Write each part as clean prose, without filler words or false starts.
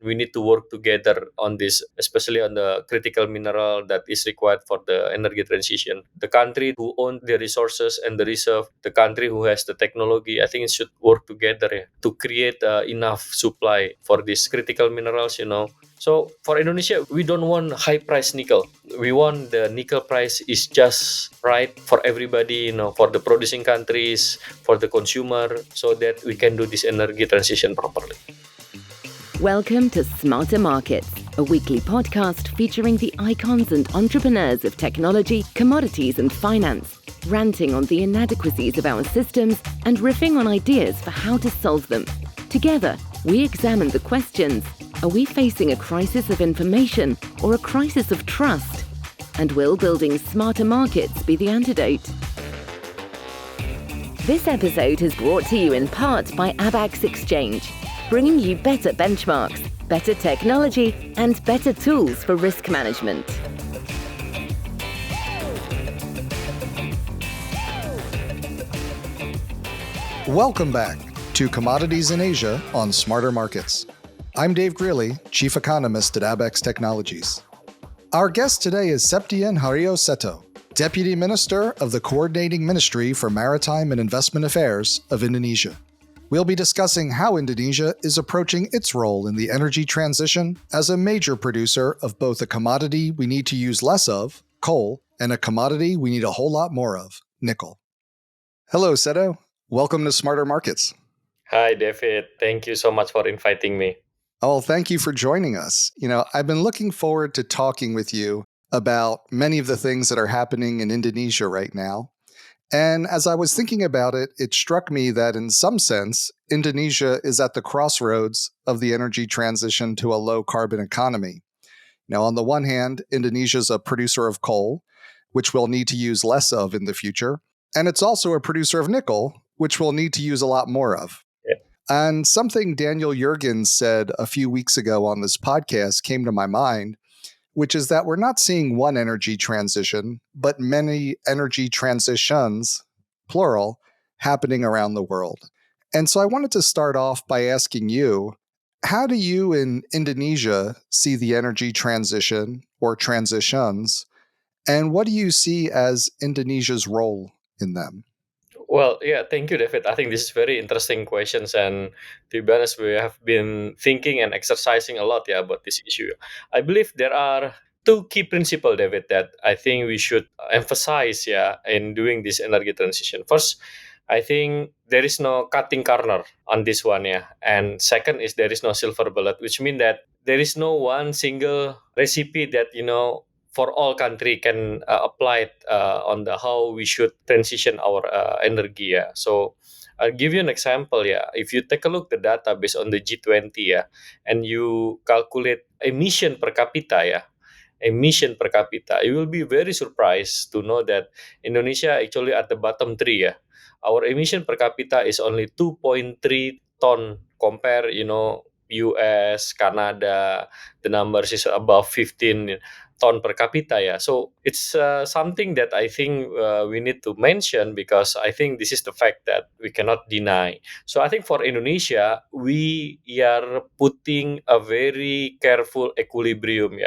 We need to work together on this, especially on the critical mineral that is required for the energy transition. The country who own the resources and the reserve, the country who has the technology, I think it should work together, to create enough supply for these critical minerals. So for Indonesia, we don't want high price nickel. We want the nickel price is just right for everybody, for the producing countries, for the consumer, so that we can do this energy transition properly. Welcome to Smarter Markets, a weekly podcast featuring the icons and entrepreneurs of technology, commodities, and finance, ranting on the inadequacies of our systems and riffing on ideas for how to solve them. Together, we examine the questions: are we facing a crisis of information or a crisis of trust? And will building smarter markets be the antidote? This episode is brought to you in part by Abax Exchange, bringing you better benchmarks, better technology, and better tools for risk management. Welcome back to Commodities in Asia on Smarter Markets. I'm Dave Greeley, Chief Economist at Abax Technologies. Our guest today is Septian Hario Seto, Deputy Minister of the Coordinating Ministry for Maritime and Investment Affairs of Indonesia. We'll be discussing how Indonesia is approaching its role in the energy transition as a major producer of both a commodity we need to use less of, coal, and a commodity we need a whole lot more of, nickel. Hello, Seto. Welcome to Smarter Markets. Hi, David. Thank you so much for inviting me. Oh, well, thank you for joining us. I've been looking forward to talking with you about many of the things that are happening in Indonesia right now. And as I was thinking about it, it struck me that in some sense, Indonesia is at the crossroads of the energy transition to a low carbon economy. Now, on the one hand, Indonesia is a producer of coal, which we'll need to use less of in the future. And it's also a producer of nickel, which we'll need to use a lot more of. Yeah. And something Daniel Yergin said a few weeks ago on this podcast came to my mind, which is that we're not seeing one energy transition, but many energy transitions, plural, happening around the world. And so I wanted to start off by asking you, how do you in Indonesia see the energy transition or transitions, and what do you see as Indonesia's role in them? Well, yeah, thank you, David. I think this is very interesting questions, and to be honest, we have been thinking and exercising a lot, about this issue. I believe there are two key principles, David, that I think we should emphasize, in doing this energy transition. First, I think there is no cutting corner on this one, and second is there is no silver bullet, which means that there is no one single recipe that for all country can apply it on the how we should transition our energy. So I'll give you an example. If you take a look at the data based on the G20, and you calculate emission per capita, emission per capita, you will be very surprised to know that Indonesia actually at the bottom three. Our emission per capita is only 2.3 ton compare, US, Canada, the numbers is above 15 ton per capita. So it's something that I think we need to mention, because I think this is the fact that we cannot deny. So I think for Indonesia, we are putting a very careful equilibrium.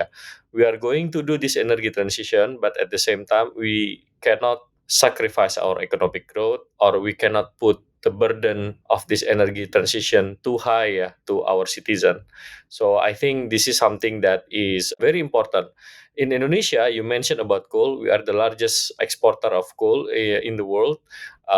We are going to do this energy transition, but at the same time, we cannot sacrifice our economic growth, or we cannot put the burden of this energy transition too high, to our citizen. So I think this is something that is very important. In Indonesia, you mentioned about coal. We are the largest exporter of coal in the world.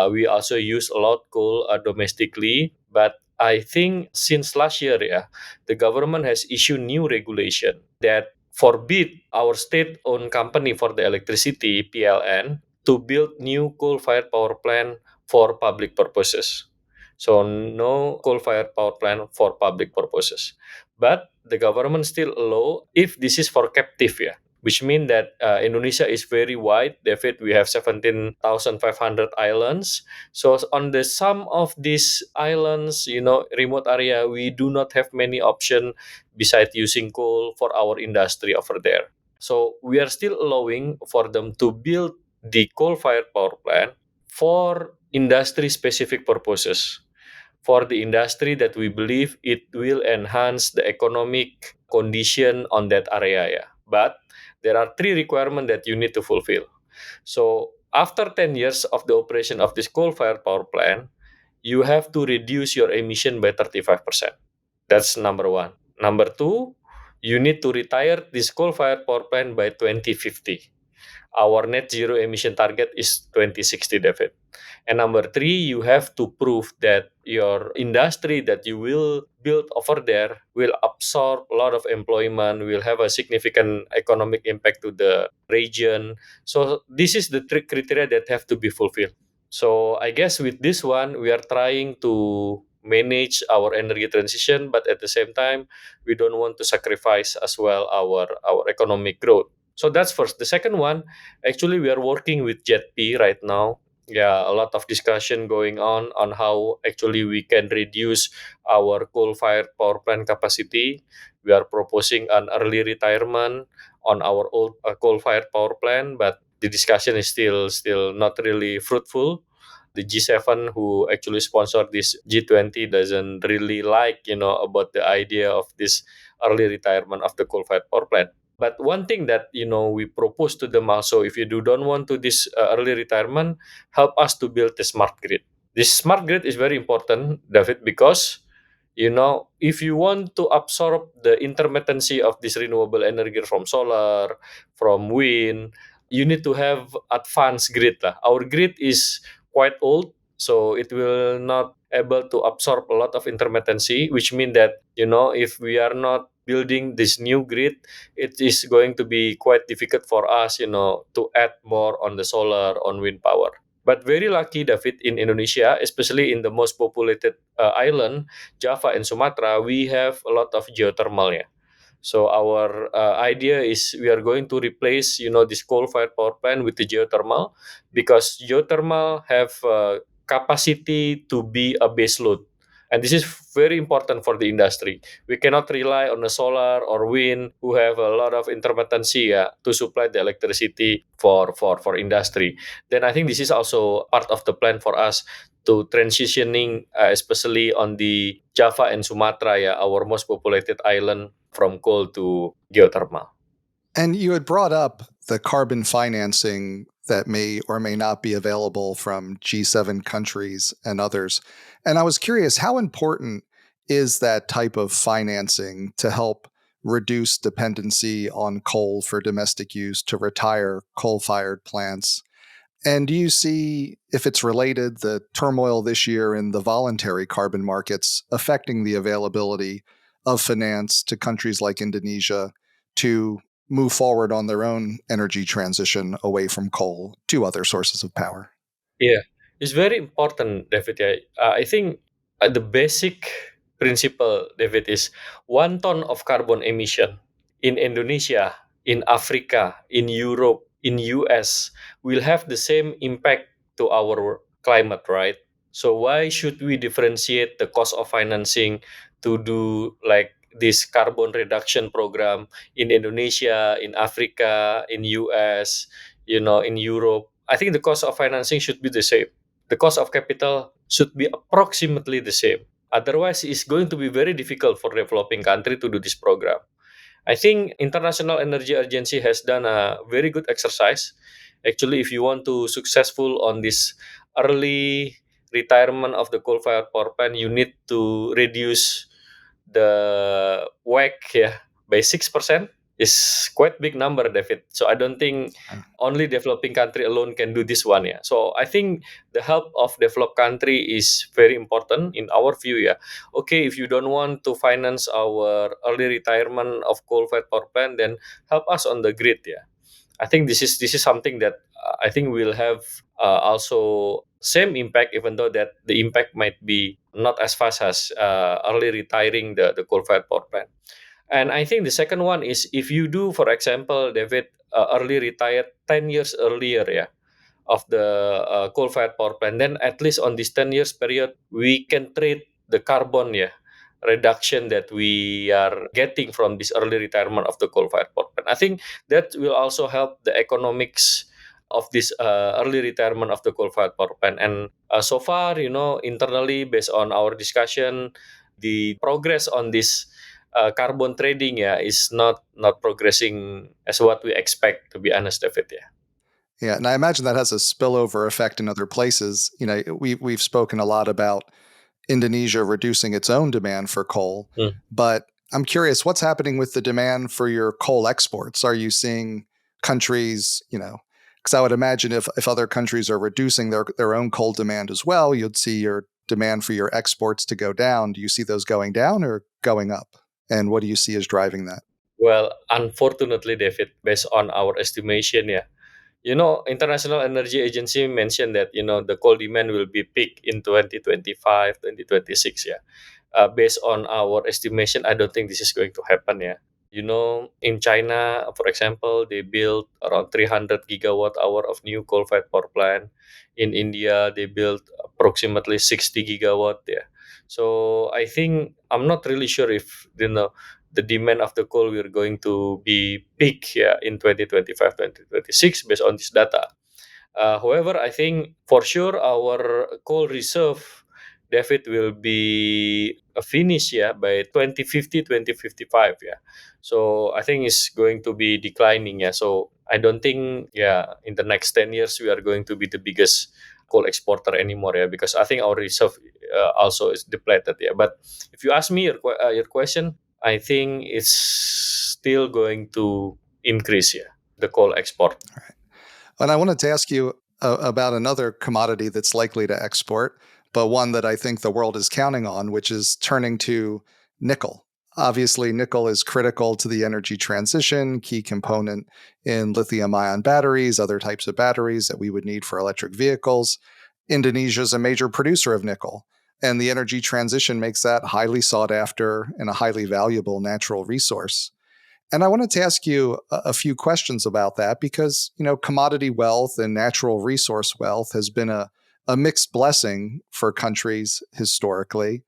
We also use a lot coal domestically, but I think since last year, the government has issued new regulation that forbid our state-owned company for the electricity (PLN) to build new coal-fired power plant for public purposes. So no coal-fired power plant for public purposes. But the government still allow if this is for captive, which means that Indonesia is very wide. David, we have 17,500 islands. So on the some of these islands, remote area, we do not have many options besides using coal for our industry over there. So we are still allowing for them to build the coal-fired power plant for industry-specific purposes. for the industry that we believe it will enhance the economic condition on that area. Yeah. But there are three requirements that you need to fulfill. So after 10 years of the operation of this coal-fired power plant, you have to reduce your emission by 35%. That's number one. Number two, you need to retire this coal-fired power plant by 2050. Our net zero emission target is 2060, David. And number three, you have to prove that your industry that you will build over there will absorb a lot of employment, will have a significant economic impact to the region. So this is the three criteria that have to be fulfilled. So I guess with this one, we are trying to manage our energy transition, but at the same time, we don't want to sacrifice as well our economic growth. So that's first. The second one, actually, we are working with JETP right now. Yeah, a lot of discussion going on how actually we can reduce our coal-fired power plant capacity. We are proposing an early retirement on our old coal-fired power plant, but the discussion is still not really fruitful. The G7 who actually sponsored this G20 doesn't really like about the idea of this early retirement of the coal-fired power plant. But one thing that we propose to them also, if you don't want to this early retirement, help us to build the smart grid. This smart grid is very important, David, because if you want to absorb the intermittency of this renewable energy from solar, from wind, you need to have advanced grid lah. Our grid is quite old, so it will not able to absorb a lot of intermittency, which means that if we are not building this new grid, it is going to be quite difficult for us to add more on the solar, on wind power. But very lucky, David, in Indonesia, especially in the most populated island, Java and Sumatra, we have a lot of geothermal. Yeah. So our idea is we are going to replace, this coal-fired power plant with the geothermal, because geothermal have capacity to be a base load, and this is very important for the industry. We cannot rely on the solar or wind who have a lot of intermittency, to supply the electricity for industry. Then I think this is also part of the plan for us to transitioning, especially on the Java and Sumatra, our most populated island, from coal to geothermal. And you had brought up the carbon financing that may or may not be available from G7 countries and others. And I was curious, how important is that type of financing to help reduce dependency on coal for domestic use, to retire coal-fired plants? And do you see, if it's related, the turmoil this year in the voluntary carbon markets affecting the availability of finance to countries like Indonesia to move forward on their own energy transition away from coal to other sources of power? Yeah, it's very important, David. Yeah. I think the basic principle, David, is 1 ton of carbon emission in Indonesia, in Africa, in Europe, in US will have the same impact to our climate, right? So why should we differentiate the cost of financing to do like this carbon reduction program in Indonesia, in Africa, in US, in Europe? I think the cost of financing should be the same. The cost of capital should be approximately the same. Otherwise, it's going to be very difficult for developing country to do this program. I think International Energy Agency has done a very good exercise. Actually, if you want to successful on this early retirement of the coal-fired power plant, you need to reduce the WACC, by 6%. Is quite big number, David. So I don't think only developing country alone can do this one. Yeah. So I think the help of developed country is very important in our view. Yeah. Okay, if you don't want to finance our early retirement of coal-fired power plant, then help us on the grid. Yeah. I think this is something that I think will have also same impact, even though that the impact might be not as fast as early retiring the coal-fired power plant. And I think the second one is if you do, for example, David, early retired 10 years earlier, of the coal-fired power plant, then at least on this 10 years period, we can trade the carbon, reduction that we are getting from this early retirement of the coal-fired power plant. I think that will also help the economics of this early retirement of the coal-fired power plant. And so far, internally, based on our discussion, the progress on this carbon trading, is not progressing as what we expect. To be honest, David, yeah. Yeah, and I imagine that has a spillover effect in other places. We've spoken a lot about Indonesia reducing its own demand for coal, Mm. but I'm curious what's happening with the demand for your coal exports. Are you seeing countries, because I would imagine if other countries are reducing their own coal demand as well, you'd see your demand for your exports to go down. Do you see those going down or going up? And what do you see as driving that? Well, unfortunately, David, based on our estimation, yeah, International Energy Agency mentioned that, the coal demand will be peak in 2025, 2026, yeah. Based on our estimation, I don't think this is going to happen, yeah. In China, for example, they built around 300 gigawatt hour of new coal-fired power plant. In India, they built approximately 60 gigawatt, yeah. So I think I'm not really sure if, the demand of the coal we're going to be peak, yeah, in 2025, 2026 based on this data. However, I think for sure our coal reserve, David, will be finished, yeah, by 2050, 2055, yeah. So I think it's going to be declining, yeah. So I don't think, yeah, in the next 10 years we are going to be the biggest coal exporter anymore, yeah, because I think our reserve also is depleted, yeah. But if you ask me your question, I think it's still going to increase, yeah, the coal export. And I wanted to ask you about another commodity that's likely to export, but one that I think the world is counting on, which is turning to nickel. Obviously, nickel is critical to the energy transition, key component in lithium ion batteries, other types of batteries that we would need for electric vehicles. Indonesia is a major producer of nickel, and the energy transition makes that highly sought after and a highly valuable natural resource. And I wanted to ask you a few questions about that because, commodity wealth and natural resource wealth has been a mixed blessing for countries historically.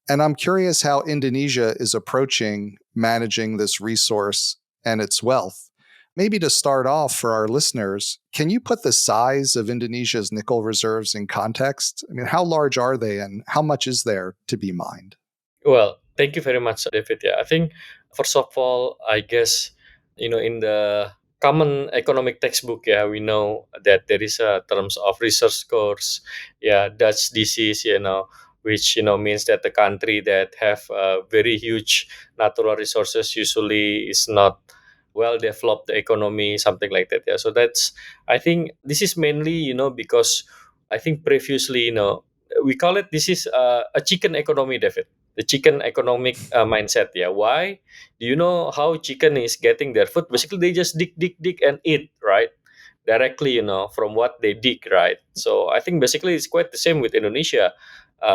And I'm curious how Indonesia is approaching managing this resource and its wealth. Maybe to start off for our listeners, can you put the size of Indonesia's nickel reserves in context? I mean, how large are they and how much is there to be mined? Well, thank you very much, David. Yeah, I think first of all, I guess, in the common economic textbook, yeah, we know that there is a terms of research course, yeah, Dutch disease, which means that the country that have very huge natural resources usually is not well developed economy, something like that. Yeah, so that's, I think this is mainly because I think previously, we call it, this is a chicken economy, David, the chicken economic mindset. Yeah, why? Do you know how chicken is getting their food? Basically, they just dig and eat, right? Directly, from what they dig, right? So I think basically it's quite the same with Indonesia.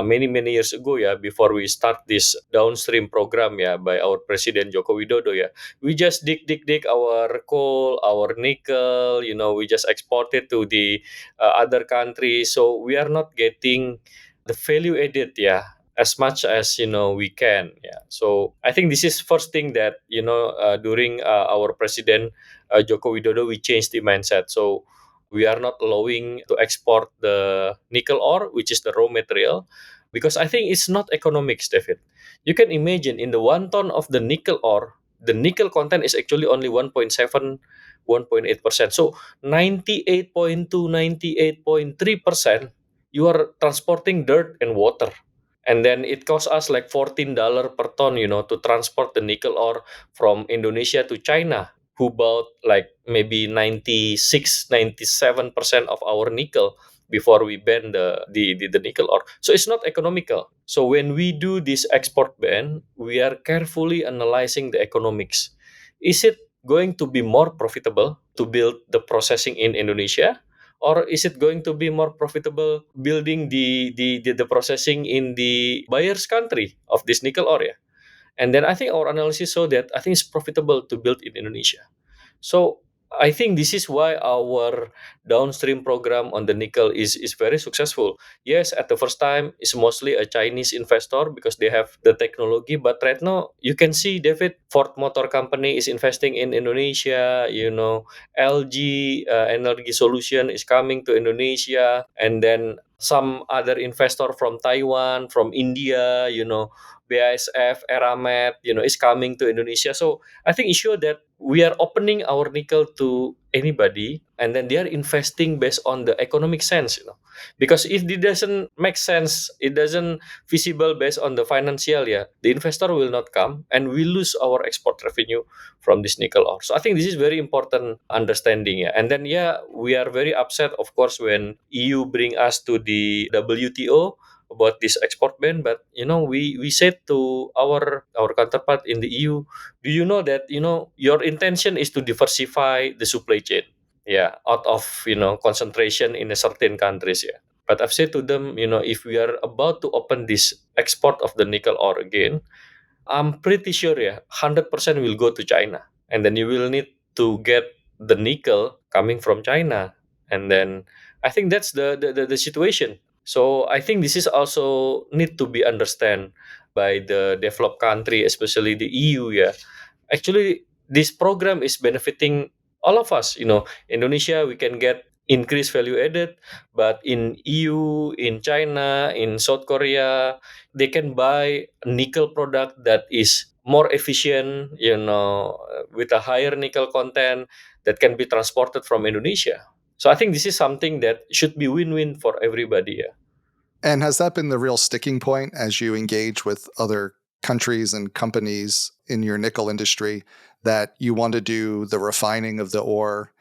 Many years ago, yeah, before we start this downstream program, yeah, by our President Joko Widodo, yeah, we just dig our coal, our nickel, we just export it to the other countries. So we are not getting the value added, yeah, as much as we can, yeah. So I think this is first thing that during our President Joko Widodo, we changed the mindset. So we are not allowing to export the nickel ore, which is the raw material, because I think it's not economics, David. You can imagine in the 1 ton of the nickel ore, the nickel content is actually only 1.7, 1.8%. So 98.2, 98.3%, you are transporting dirt and water. And then it costs us like $14 per ton, to transport the nickel ore from Indonesia to China, who bought like maybe 96, 97% of our nickel before we ban the nickel ore. So it's not economical. So when we do this export ban, we are carefully analyzing the economics. Is it going to be more profitable to build the processing in Indonesia? Or is it going to be more profitable building the processing in the buyer's country of this nickel ore? Yeah? And then I think our analysis show that I think it's profitable to build in Indonesia. So I think this is why our downstream program on the nickel is very successful. Yes, at the first time, it's mostly a Chinese investor because they have the technology. But right now, you can see, David, Ford Motor Company is investing in Indonesia. LG Energy Solution is coming to Indonesia, and then some other investor from Taiwan, from India, BASF, Eramet, is coming to Indonesia. So I think it shows that we are opening our nickel to anybody, and then they are investing based on the economic sense. Because if it doesn't make sense, it doesn't feasible based on the financial, yeah, the investor will not come, and we lose our export revenue from this nickel ore. So I think this is very important understanding, yeah. And then, yeah, we are very upset, of course, when EU bring us to the WTO about this export ban. But we said to our counterpart in the EU, do you know that your intention is to diversify the supply chain, yeah, out of concentration in a certain countries, yeah. But I've said to them, if we are about to open this export of the nickel ore again, I'm pretty sure, yeah, 100% will go to China, and then you will need to get the nickel coming from China, and then I think that's the situation. So I think this is also need to be understand by the developed country, especially the EU. Yeah, actually, this program is benefiting all of us. Indonesia, we can get increased value added, but in EU, in China, in South Korea, they can buy nickel product that is more efficient, with a higher nickel content that can be transported from Indonesia. So I think this is something that should be win-win for everybody. Yeah. And has that been the real sticking point as you engage with other countries and companies in your nickel industry, that you want to do the refining of the ore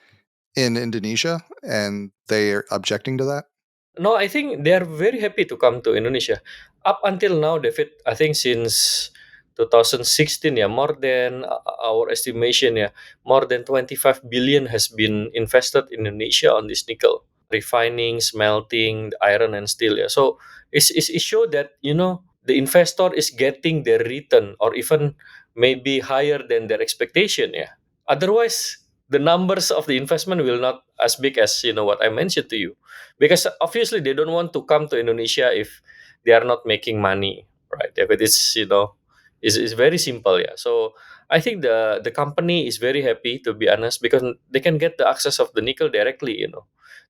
in Indonesia and they are objecting to that? No, I think they are very happy to come to Indonesia. Up until now, David, I think since 2016, yeah, more than our estimation, yeah, more than 25 billion has been invested in Indonesia on this nickel refining, smelting, the iron and steel. Yeah, so it show that the investor is getting their return or even maybe higher than their expectation. Yeah, otherwise the numbers of the investment will not as big as what I mentioned to you, because obviously they don't want to come to Indonesia if they are not making money, right? If it is, is very simple, yeah. So I think the company is very happy, to be honest, because they can get the access of the nickel directly.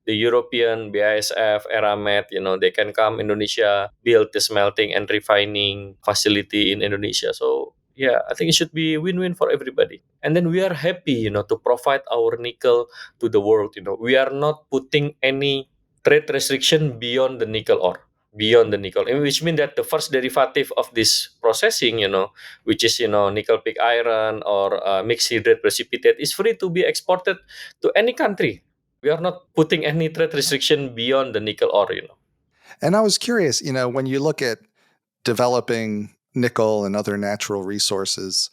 The European BASF, Eramet, they can come Indonesia, build the smelting and refining facility in Indonesia. So yeah, I think it should be win-win for everybody. And then we are happy, to provide our nickel to the world. We are not putting any trade restriction beyond the nickel ore, beyond the nickel, which means that the first derivative of this processing, which is nickel pig iron or mixed hydrate precipitate, is free to be exported to any country. We are not putting any trade restriction beyond the nickel ore. And I was curious, when you look at developing nickel and other natural resources,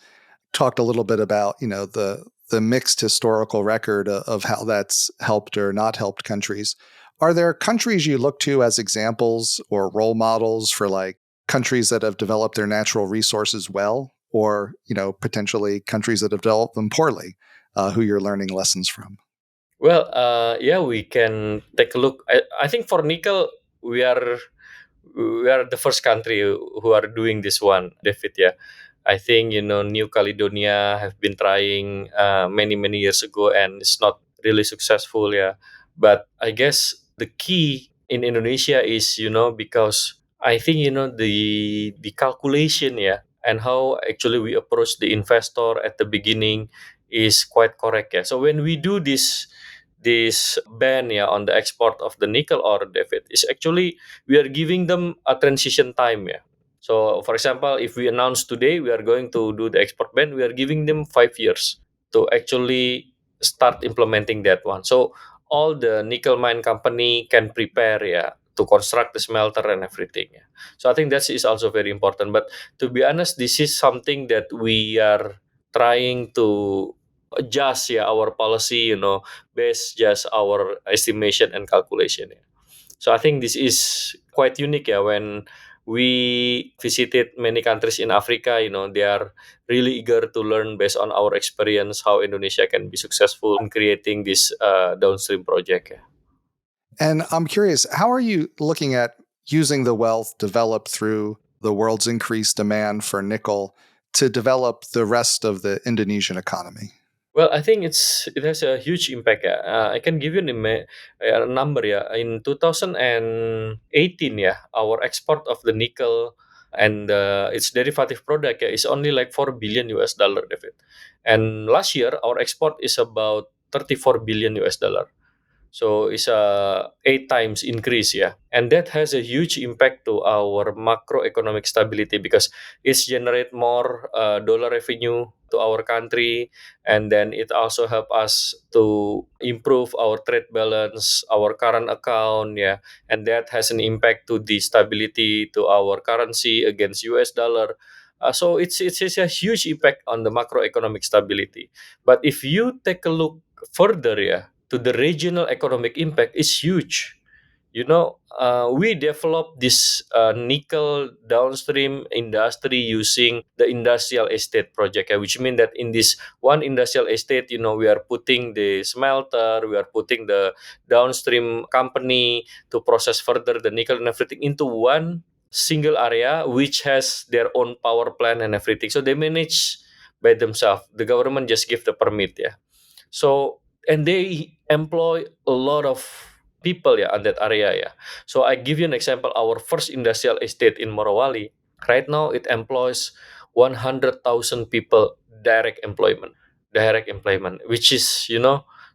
talked a little bit about, the mixed historical record of how that's helped or not helped countries. Are there countries you look to as examples or role models for like countries that have developed their natural resources well, or potentially countries that have developed them poorly, who you're learning lessons from? Well, yeah, we can take a look. I think for nickel, we are we are the first country who are doing this one, David. Yeah, I think New Caledonia have been trying many years ago, and it's not really successful. Yeah, but I guess the key in Indonesia is because I think the calculation, yeah, and how actually we approach the investor at the beginning is quite correct. Yeah, so when we do this ban, yeah, on the export of the nickel ore, David, is actually we are giving them a transition time, yeah. So for example, if we announce today we are going to do the export ban, we are giving them 5 years to actually start implementing that one. So all the nickel mine company can prepare, yeah, to construct the smelter and everything, yeah. So I think that is also very important. But to be honest, this is something that we are trying to adjust, yeah, our policy, based just our estimation and calculation, yeah. So I think this is quite unique, yeah, when We visited many countries in Africa. They are really eager to learn based on our experience how Indonesia can be successful in creating this downstream project. Yeah. And I'm curious, how are you looking at using the wealth developed through the world's increased demand for nickel to develop the rest of the Indonesian economy? Well, I think it has a huge impact. Yeah. I can give you a number. Yeah, in 2018, yeah, our export of the nickel and its derivative product, yeah, is only like 4 billion US dollar, David. And last year, our export is about 34 billion US dollar. So it's a 8 times increase, yeah, and that has a huge impact to our macroeconomic stability because it's generate more dollar revenue to our country, and then it also help us to improve our trade balance, our current account, yeah, and that has an impact to the stability to our currency against US dollar. So it's a huge impact on the macroeconomic stability. But if you take a look further, yeah, to the regional economic impact is huge. We developed this nickel downstream industry using the industrial estate project, which means that in this one industrial estate, we are putting the smelter, we are putting the downstream company to process further the nickel and everything into one single area, which has their own power plant and everything. So they manage by themselves. The government just give the permit, yeah. So and they employ a lot of people, yeah, on that area, yeah. So I give you an example. Our first industrial estate in Morowali, right now it employs 100,000 people, direct employment, which is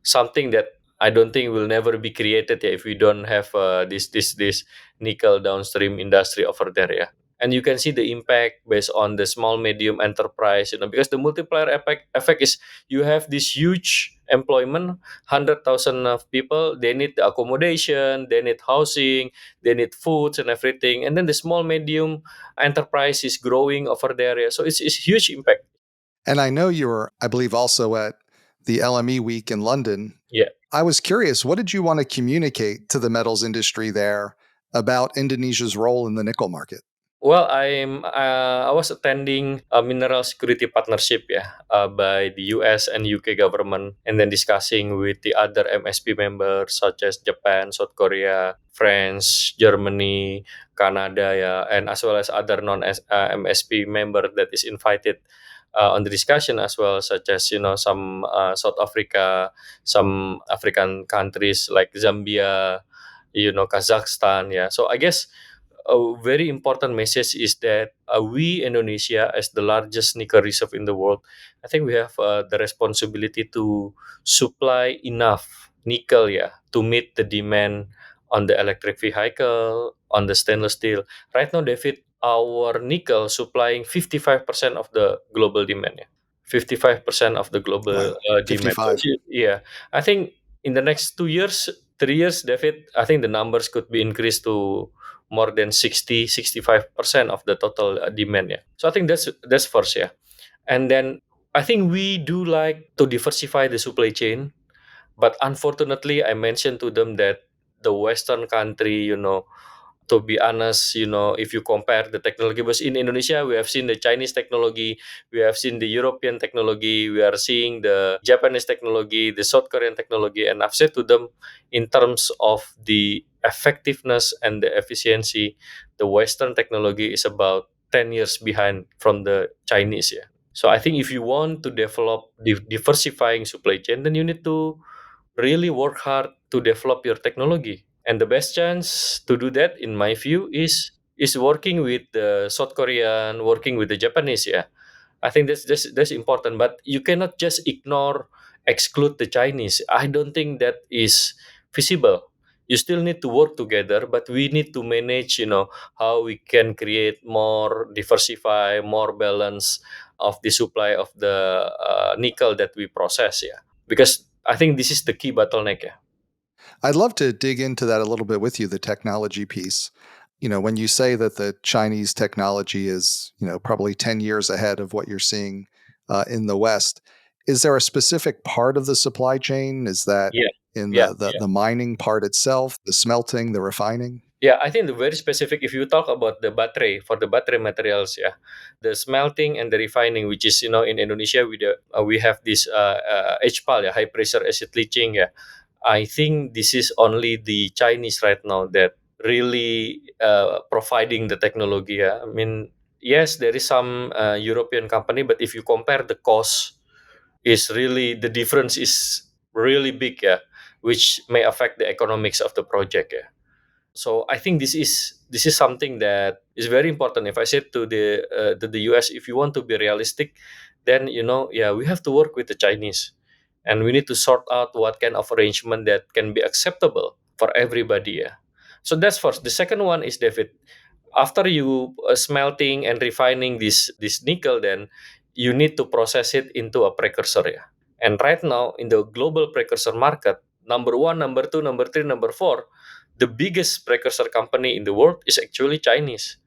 something that I don't think will never be created, yeah, if we don't have this nickel downstream industry over there, yeah. And you can see the impact based on the small medium enterprise, because the multiplier effect is you have this huge employment, 100,000 of people. They need the accommodation, they need housing, they need foods and everything, and then the small medium enterprise is growing over there, yeah. So it's huge impact. And I know you were, I believe, also at the LME week in London. Yeah. I was curious, what did you want to communicate to the metals industry there about Indonesia's role in the nickel market? Well, I was attending a mineral security partnership, yeah, by the US and UK government, and then discussing with the other MSP members such as Japan, South Korea, France, Germany, Canada, yeah, and as well as other non MSP member that is invited on the discussion as well, such as some South Africa, some African countries like Zambia, Kazakhstan, yeah. So I guess a very important message is that we Indonesia, as the largest nickel reserve in the world, I think we have the responsibility to supply enough nickel, yeah, to meet the demand on the electric vehicle, on the stainless steel. Right now, David, our nickel supplying 55% of the global demand. Yeah. 55% of the global Wow, demand. So, 55. yeah, I think in the next 2 years, 3 years, David, I think the numbers could be increased to more than 65% of the total demand, yeah. So I think that's first, yeah. And then I think we do like to diversify the supply chain, but unfortunately I mentioned to them that the western country, to be honest, if you compare the technology, because in Indonesia, we have seen the Chinese technology, we have seen the European technology, we are seeing the Japanese technology, the South Korean technology, and I've said to them, in terms of the effectiveness and the efficiency, the Western technology is about 10 years behind from the Chinese. Yeah. So I think if you want to develop diversifying supply chain, then you need to really work hard to develop your technology. And the best chance to do that, in my view, is working with the South Korean, working with the Japanese. Yeah, I think that's important. But you cannot just exclude the Chinese. I don't think that is feasible. You still need to work together, but we need to manage, how we can create more diversify, more balance of the supply of the nickel that we process. Yeah, because I think this is the key bottleneck. Yeah. I'd love to dig into that a little bit with you, the technology piece. When you say that the Chinese technology is, probably 10 years ahead of what you're seeing in the West, is there a specific part of the supply chain? Is that Yeah. in Yeah. the mining part itself, the smelting, the refining? Yeah, I think the very specific, if you talk about the battery, for the battery materials, yeah, the smelting and the refining, which is, in Indonesia, we have this HPAL, yeah, high pressure acid leaching, yeah. I think this is only the Chinese right now that really providing the technology, yeah. I mean, yes, there is some European company, but if you compare the cost, is really the difference is really big, yeah, which may affect the economics of the project, yeah. So I think this is something that is very important. If I say to the US, if you want to be realistic, then yeah, we have to work with the Chinese, and we need to sort out what kind of arrangement that can be acceptable for everybody. Yeah. So that's first. The second one is, David, after you smelting and refining this nickel, then you need to process it into a precursor. Yeah. And right now in the global precursor market, number one, number two, number three, number four, the biggest precursor company in the world is actually Chinese.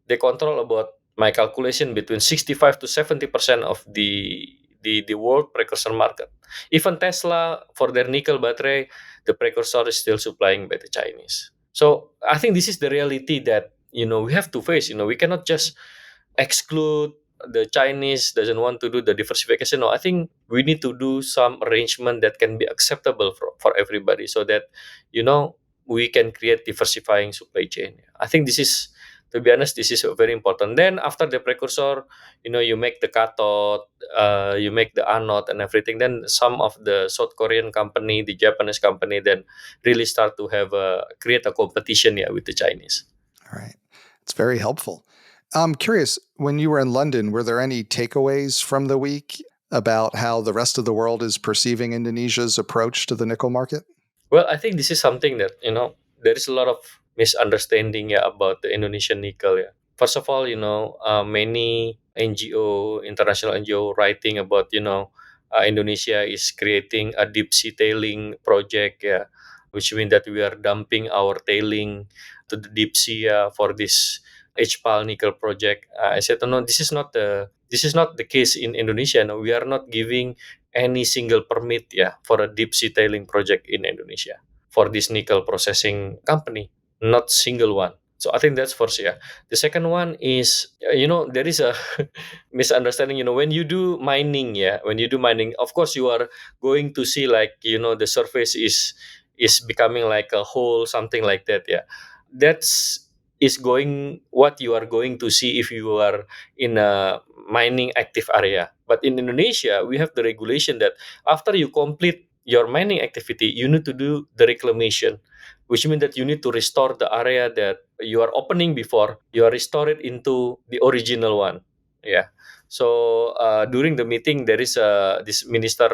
They control about, my calculation, between 65 to 70% of the world precursor market. Even Tesla, for their nickel battery, the precursor is still supplying by the Chinese. So I think this is the reality that we have to face. We cannot just exclude the Chinese doesn't want to do the diversification. No, I think we need to do some arrangement that can be acceptable for everybody, so that we can create diversifying supply chain. I think this is, to be honest, this is very important. Then after the precursor, you make the cathode, you make the anode and everything. Then some of the South Korean company, the Japanese company, then really start to have create a competition, yeah, with the Chinese. All right. It's very helpful. I'm curious, when you were in London, were there any takeaways from the week about how the rest of the world is perceiving Indonesia's approach to the nickel market? Well, I think this is something that there is a lot of misunderstanding, yeah, about the Indonesian nickel. Yeah, first of all, many NGO, international NGO, writing about Indonesia is creating a deep sea tailing project. Yeah, which means that we are dumping our tailing to the deep sea, for this HPAL nickel project. I said, no, this is not the case in Indonesia. No, we are not giving any single permit, yeah, for a deep sea tailing project in Indonesia for this nickel processing company, not single one. So I think that's first, yeah. The second one is, there is a misunderstanding. When you do mining, yeah, when you do mining, of course you are going to see, like, the surface is becoming like a hole, something like that, yeah. That's is going what you are going to see if you are in a mining active area. But in Indonesia, we have the regulation that after you complete your mining activity, you need to do the reclamation, which means that you need to restore the area that you are opening before, you are restore it into the original one. Yeah. So during the meeting, there is this minister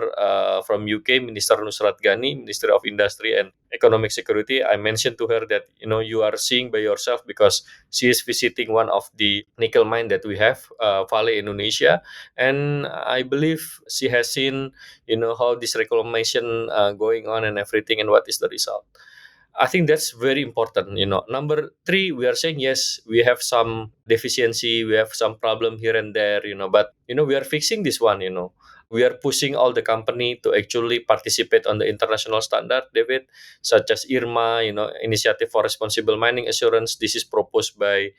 from UK, Minister Nusrat Ghani, Minister of Industry and Economic Security. I mentioned to her that you are seeing by yourself, because she is visiting one of the nickel mine that we have, Vale Indonesia, and I believe she has seen how this reclamation going on and everything, and what is the result. I think that's very important. Number three, we are saying yes, we have some deficiency, we have some problem here and there, but we are fixing this one. We are pushing all the company to actually participate on the international standard, David, such as IRMA, Initiative for Responsible Mining Assurance. This is proposed by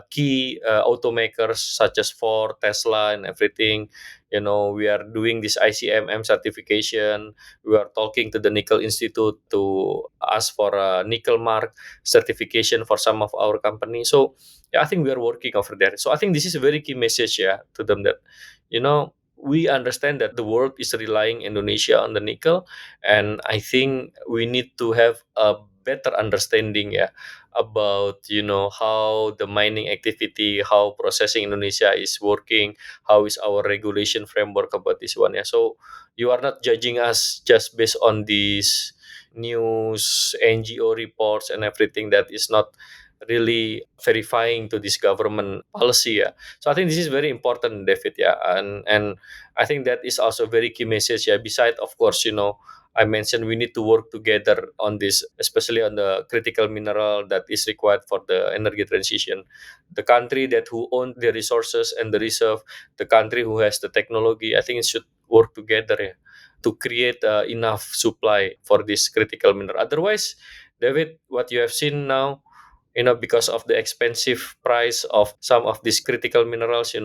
key automakers such as Ford, Tesla, and everything. We are doing this ICMM certification. We are talking to the Nickel Institute to ask for a nickel mark certification for some of our companies. So yeah, I think we are working over there. So I think this is a very key message, yeah, to them, that we understand that the world is relying Indonesia on the nickel, and I think we need to have a better understanding, yeah, about how the mining activity, how processing Indonesia is working, how is our regulation framework about this one. Yeah, so you are not judging us just based on these news, NGO reports, and everything that is not really verifying to this government policy. Yeah. So I think this is very important, David. Yeah, and I think that is also very key message. Yeah. Beside, of course, I mentioned we need to work together on this, especially on the critical mineral that is required for the energy transition. The country that who own the resources and the reserve, the country who has the technology, I think it should work together, yeah, to create enough supply for this critical mineral. Otherwise, David, what you have seen now, because of the expensive price of some of these critical minerals,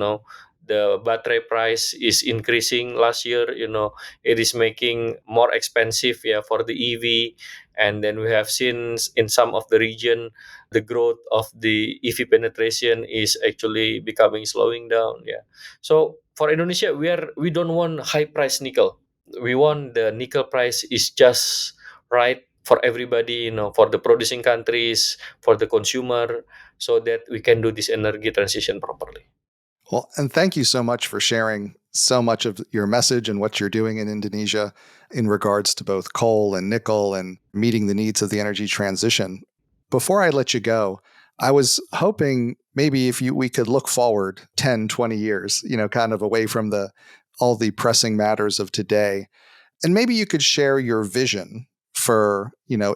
the battery price is increasing last year, it is making more expensive, for the EV. And then we have seen in some of the region, the growth of the EV penetration is actually becoming slowing down. So for Indonesia, we don't want high price nickel. We want the nickel price is just right for everybody, for the producing countries, for the consumer, so that we can do this energy transition properly. Well, and thank you so much for sharing so much of your message and what you're doing in Indonesia in regards to both coal and nickel and meeting the needs of the energy transition. Before I let you go, I was hoping maybe if we could look forward 10, 20 years, kind of away from all the pressing matters of today. And maybe you could share your vision for,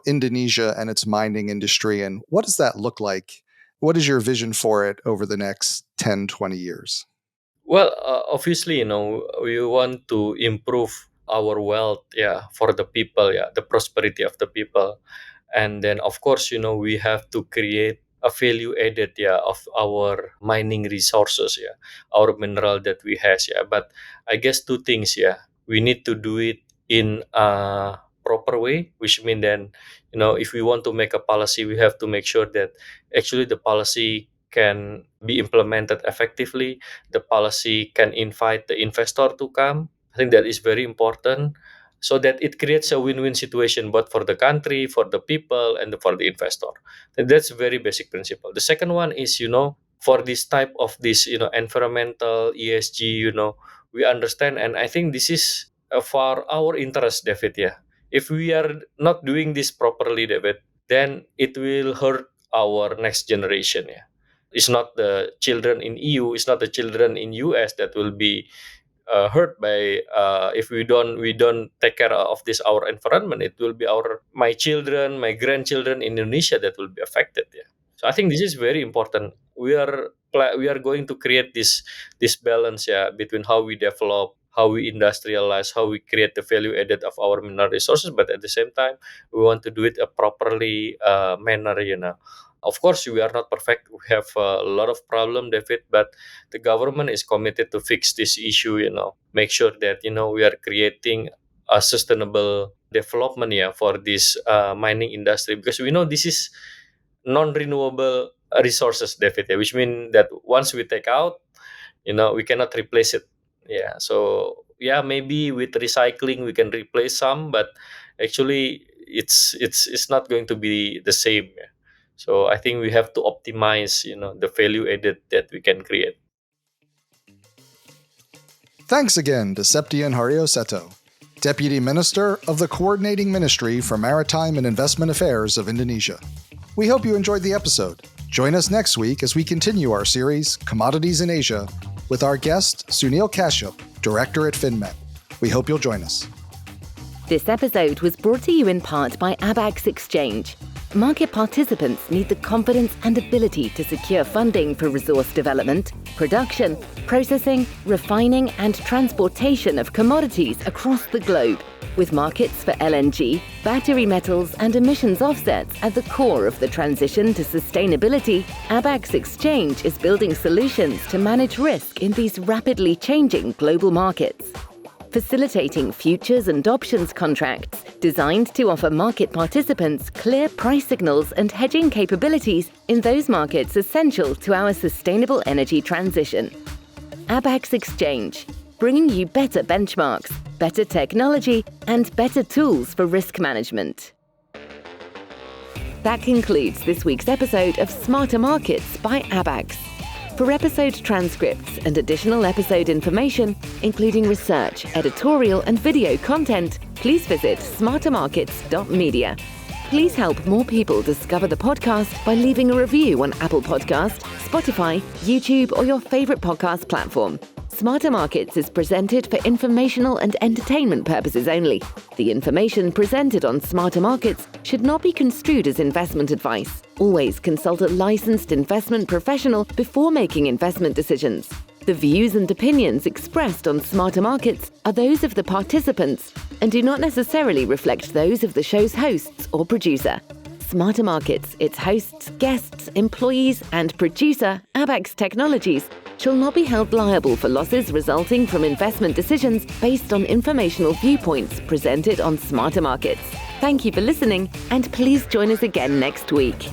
Indonesia and its mining industry. And what does that look like? What is your vision for it over the next 10, 20 years? Well, obviously, we want to improve our wealth, for the people, the prosperity of the people. And then, of course, we have to create a value added, of our mining resources, our mineral that we have, But I guess two things, we need to do it in a proper way, which means then, if we want to make a policy, we have to make sure that actually the policy can be implemented effectively. The policy can invite the investor to come. I think that is very important, so that it creates a win-win situation both for the country, for the people, and for the investor. And that's a very basic principle. The second one is, for this type of this, environmental ESG, we understand, and I think this is for our interest, David. If we are not doing this properly, David, then it will hurt our next generation. It's not the children in EU, it's not the children in US that will be hurt by if we don't take care of this our environment. It will be my children, my grandchildren in Indonesia that will be affected. So I think this is very important. We are going to create this balance, between how we develop, how we industrialize, how we create the value added of our mineral resources, but at the same time we want to do it a properly manner. Of course, we are not perfect. We have a lot of problem, David, but the government is committed to fix this issue, make sure that, we are creating a sustainable development, for this mining industry, because we know this is non-renewable resources, David, which means that once we take out, we cannot replace it. So maybe with recycling we can replace some, but actually it's not going to be the same. So I think we have to optimize, the value added that we can create. Thanks again to Septian Haryo-Seto, Deputy Minister of the Coordinating Ministry for Maritime and Investment Affairs of Indonesia. We hope you enjoyed the episode. Join us next week as we continue our series, Commodities in Asia, with our guest, Sunil Kashyap, Director at FinMet. We hope you'll join us. This episode was brought to you in part by Abax Exchange. Market participants need the confidence and ability to secure funding for resource development, production, processing, refining, and transportation of commodities across the globe, with markets for LNG, battery metals, and emissions offsets at the core of the transition to sustainability. Abax Exchange is building solutions to manage risk in these rapidly changing global markets, facilitating futures and options contracts designed to offer market participants clear price signals and hedging capabilities in those markets essential to our sustainable energy transition. Abax Exchange, bringing you better benchmarks, better technology, and better tools for risk management. That concludes this week's episode of Smarter Markets by Abax. For episode transcripts and additional episode information, including research, editorial, and video content, please visit smartermarkets.media. Please help more people discover the podcast by leaving a review on Apple Podcast, Spotify, YouTube, or your favorite podcast platform. Smarter Markets is presented for informational and entertainment purposes only. The information presented on Smarter Markets should not be construed as investment advice. Always consult a licensed investment professional before making investment decisions. The views and opinions expressed on Smarter Markets are those of the participants and do not necessarily reflect those of the show's hosts or producer. Smarter Markets, its hosts, guests, employees, and producer, Abax Technologies, shall not be held liable for losses resulting from investment decisions based on informational viewpoints presented on Smarter Markets. Thank you for listening, and please join us again next week.